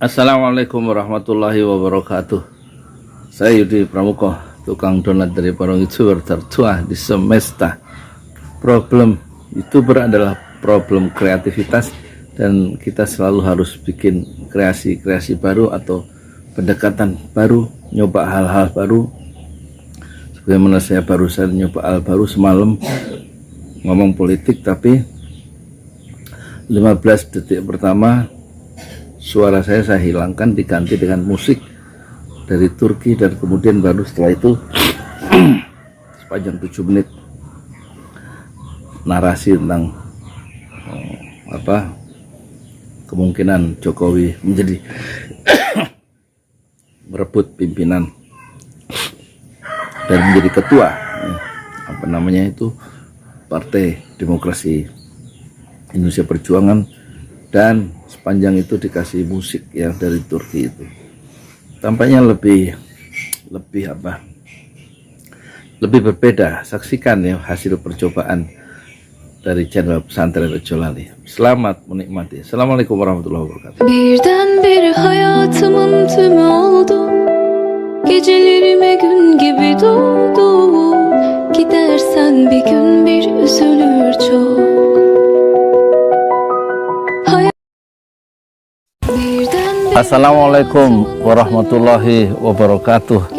Assalamualaikum warahmatullahi wabarakatuh. Saya Yudi Pramuko, tukang donat dari para YouTuber tertua di semesta. Problem YouTuber adalah problem kreativitas, dan kita selalu harus bikin kreasi-kreasi baru atau pendekatan baru, nyoba hal-hal baru. Sebagaimana saya barusan nyoba hal baru semalam, ngomong politik, tapi 15 detik pertama suara saya hilangkan, diganti dengan musik dari Turki, dan kemudian baru setelah itu sepanjang 7 menit narasi tentang kemungkinan Jokowi menjadi merebut pimpinan dan menjadi ketua Partai Demokrasi Indonesia Perjuangan, dan sepanjang itu dikasih musik yang dari Turki itu. Tampaknya lebih berbeda. Saksikan ya hasil percobaan dari channel Pesantren Rejo Lali. Selamat menikmati. Assalamualaikum warahmatullahi wabarakatuh. Birdenbire hayatımın tümü oldu. Gecelerime gün gibi doğdu. Gidersen bir gün bir üzülür çok. Assalamualaikum warahmatullahi wabarakatuh.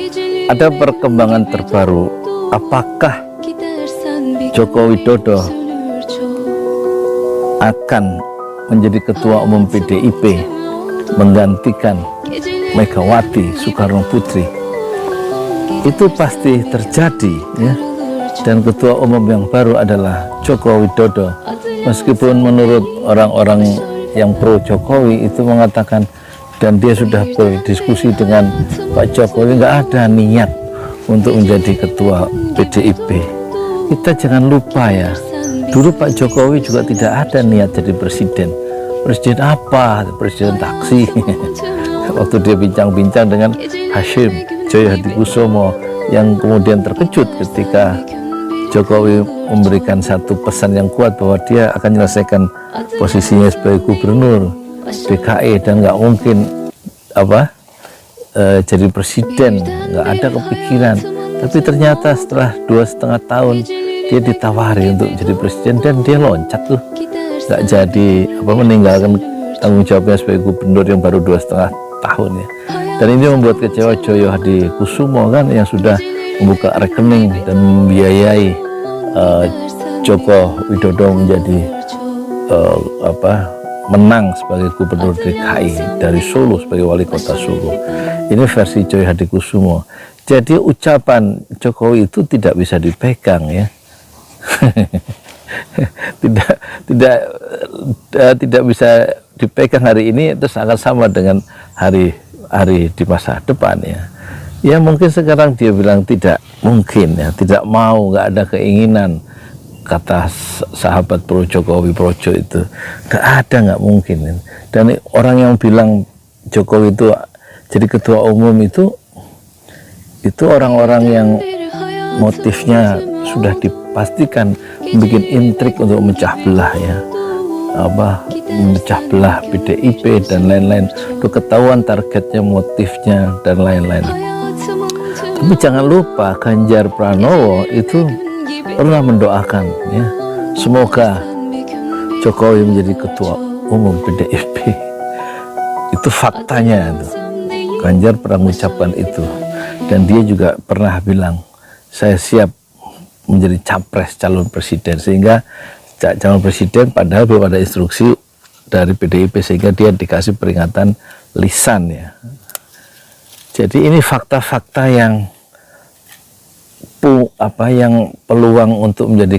Ada perkembangan terbaru. Apakah Joko Widodo akan menjadi ketua umum PDIP menggantikan Megawati Soekarno Putri? Itu pasti terjadi ya. Dan ketua umum yang baru adalah Joko Widodo. Meskipun menurut orang-orang yang pro Jokowi itu mengatakan, dan dia sudah berdiskusi dengan Pak Jokowi, nggak ada niat untuk menjadi ketua PDIP. Kita jangan lupa ya, dulu Pak Jokowi juga tidak ada niat jadi presiden. Presiden apa? Presiden taksi. Waktu dia bincang-bincang dengan Hashim Joyo Hadikusumo, yang kemudian terkejut ketika Jokowi memberikan satu pesan yang kuat bahwa dia akan menyelesaikan posisinya sebagai gubernur DKI dan nggak mungkin jadi presiden, nggak ada kepikiran. Tapi ternyata setelah 2,5 tahun dia ditawari untuk jadi presiden, dan dia loncat tuh, nggak jadi meninggalkan tanggung jawabnya sebagai gubernur yang baru 2,5 tahun ya. Dan ini membuat kecewa Joyo Hadikusumo kan, yang sudah membuka rekening dan membiayai Joko Widodo menjadi menang sebagai gubernur DKI dari Solo, sebagai wali kota Solo. Ini versi Joyo Hadikusumo. Jadi ucapan Jokowi itu tidak bisa dipegang ya. tidak bisa dipegang hari ini, itu sangat sama dengan hari di masa depan ya. Ya mungkin sekarang dia bilang tidak mungkin ya, tidak mau, nggak ada keinginan. Kata sahabat pro Jokowi, Projo itu nggak mungkin. Dan orang yang bilang Jokowi itu jadi ketua umum itu orang-orang yang motifnya sudah dipastikan bikin intrik untuk memecah belah ya, memecah belah PDIP dan lain-lain. Itu ketahuan targetnya, motifnya dan lain-lain. Tapi jangan lupa Ganjar Pranowo itu pernah mendoakan ya, semoga Jokowi menjadi ketua umum PDIP. Itu faktanya itu. Ganjar pernah mengucapkan itu, dan dia juga pernah bilang, saya siap menjadi capres calon presiden. Sehingga calon presiden padahal belum ada instruksi dari PDIP, sehingga dia dikasih peringatan lisan ya. Jadi ini fakta-fakta yang peluang untuk menjadi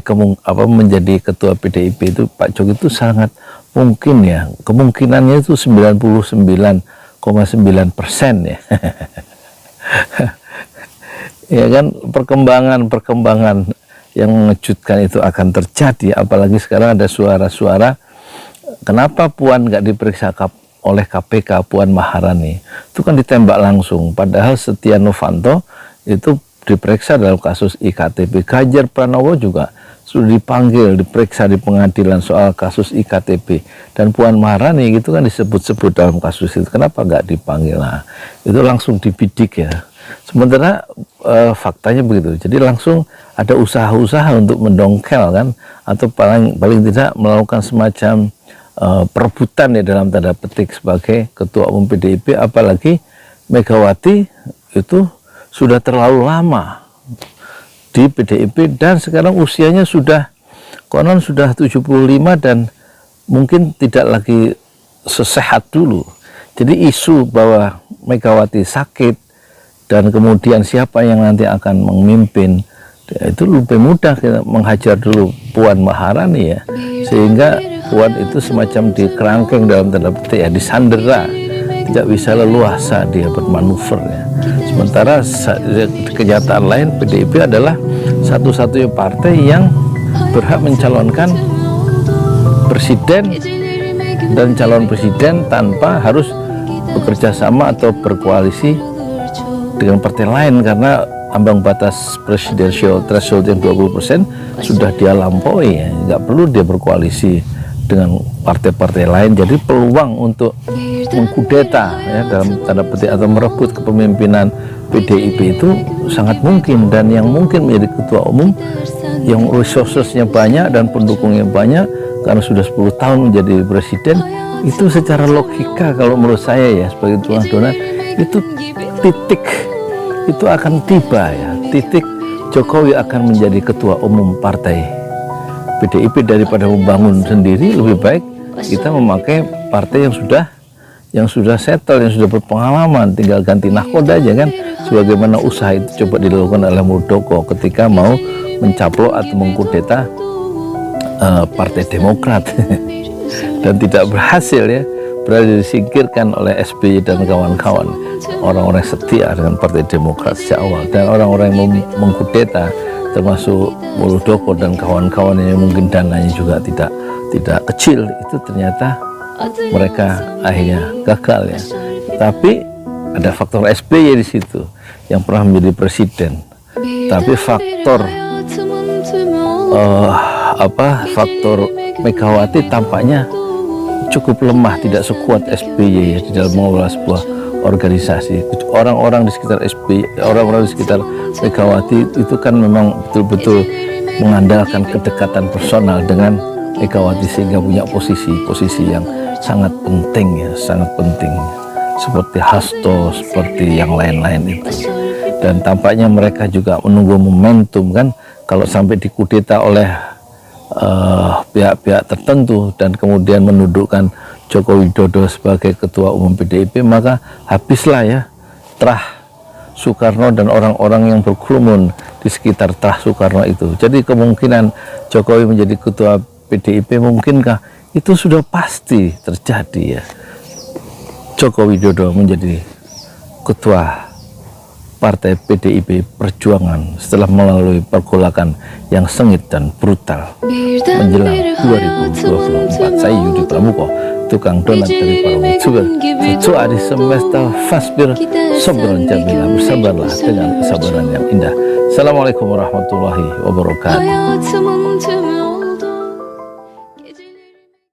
ketua PDIP itu Pak Jokowi itu sangat mungkin ya. Kemungkinannya itu 99,9% ya. Ya kan, perkembangan yang mengejutkan itu akan terjadi. Apalagi sekarang ada suara-suara, kenapa Puan nggak diperiksa oleh KPK, Puan Maharani itu kan ditembak langsung, padahal Setia Novanto itu diperiksa dalam kasus IKTP. Ganjar Pranowo juga sudah dipanggil, diperiksa di pengadilan soal kasus IKTP, dan Puan Maharani gitu kan disebut-sebut dalam kasus itu, kenapa nggak dipanggil? Nah, itu langsung dibidik ya. Sementara faktanya begitu, jadi langsung ada usaha-usaha untuk mendongkel kan, atau paling tidak melakukan semacam perebutan ya dalam tanda petik sebagai ketua umum PDIP, apalagi Megawati itu sudah terlalu lama di PDIP dan sekarang usianya sudah konon sudah 75 dan mungkin tidak lagi sesehat dulu. Jadi isu bahwa Megawati sakit dan kemudian siapa yang nanti akan memimpin, itu lebih mudah kita menghajar dulu Puan Maharani ya, sehingga Puan itu semacam dikerangkeng dalam tanda petik ya, disandera, tidak bisa leluasa dia bermanuver ya. Sementara kenyataan lain PDIP adalah satu-satunya partai yang berhak mencalonkan presiden dan calon presiden tanpa harus bekerja sama atau berkoalisi dengan partai lain, karena ambang batas presidential threshold yang 20% sudah dia lampaui ya, nggak perlu dia berkoalisi dengan partai-partai lain. Jadi peluang untuk mengkudeta ya dalam tanda petik atau merebut kepemimpinan PDIP itu sangat mungkin, dan yang mungkin menjadi ketua umum yang resourcesnya banyak dan pendukungnya banyak karena sudah 10 tahun menjadi presiden, itu secara logika kalau menurut saya ya sebagai tuan donat itu titik itu akan tiba ya, titik Jokowi akan menjadi ketua umum partai PDIP. Daripada membangun sendiri, lebih baik kita memakai partai yang sudah settle, yang sudah berpengalaman, tinggal ganti nahkoda aja kan, sebagaimana usaha itu coba dilakukan oleh Muldoko ketika mau mencaplok atau mengkudeta Partai Demokrat dan tidak berhasil ya, berhasil disingkirkan oleh SBY dan kawan-kawan, orang-orang setia dengan Partai Demokrat sejak awal. Dan orang-orang yang mengkudeta termasuk Muldoko dan kawan-kawan yang mungkin dananya juga tidak kecil, itu ternyata mereka akhirnya gagal ya. Tapi ada faktor SBY di situ yang pernah menjadi presiden, tapi faktor faktor Megawati tampaknya cukup lemah, tidak sekuat SBY ya, di dalam mengelola sebuah organisasi. Orang-orang di sekitar SBY, orang-orang di sekitar Megawati itu kan memang betul-betul mengandalkan kedekatan personal dengan Megawati, sehingga punya posisi yang sangat penting ya, sangat penting, seperti Hasto, seperti yang lain-lain itu. Dan tampaknya mereka juga menunggu momentum kan, kalau sampai dikudeta oleh pihak-pihak tertentu dan kemudian menundukkan Joko Widodo sebagai ketua umum PDIP, maka habislah ya terah Soekarno dan orang-orang yang berkerumun di sekitar terah Soekarno itu. Jadi kemungkinan Jokowi menjadi ketua PDIP mungkinkah? Itu sudah pasti terjadi ya. Joko Widodo menjadi ketua partai PDIP Perjuangan setelah melalui pergolakan yang sengit dan brutal menjelang 2024. Saya Yudi Pramuko, tukang donat dari Parung Sugar. Sesuai di semesta fasbir sobron jamila, bersabarlah dengan kesabaran yang indah. Assalamualaikum warahmatullahi wabarakatuh.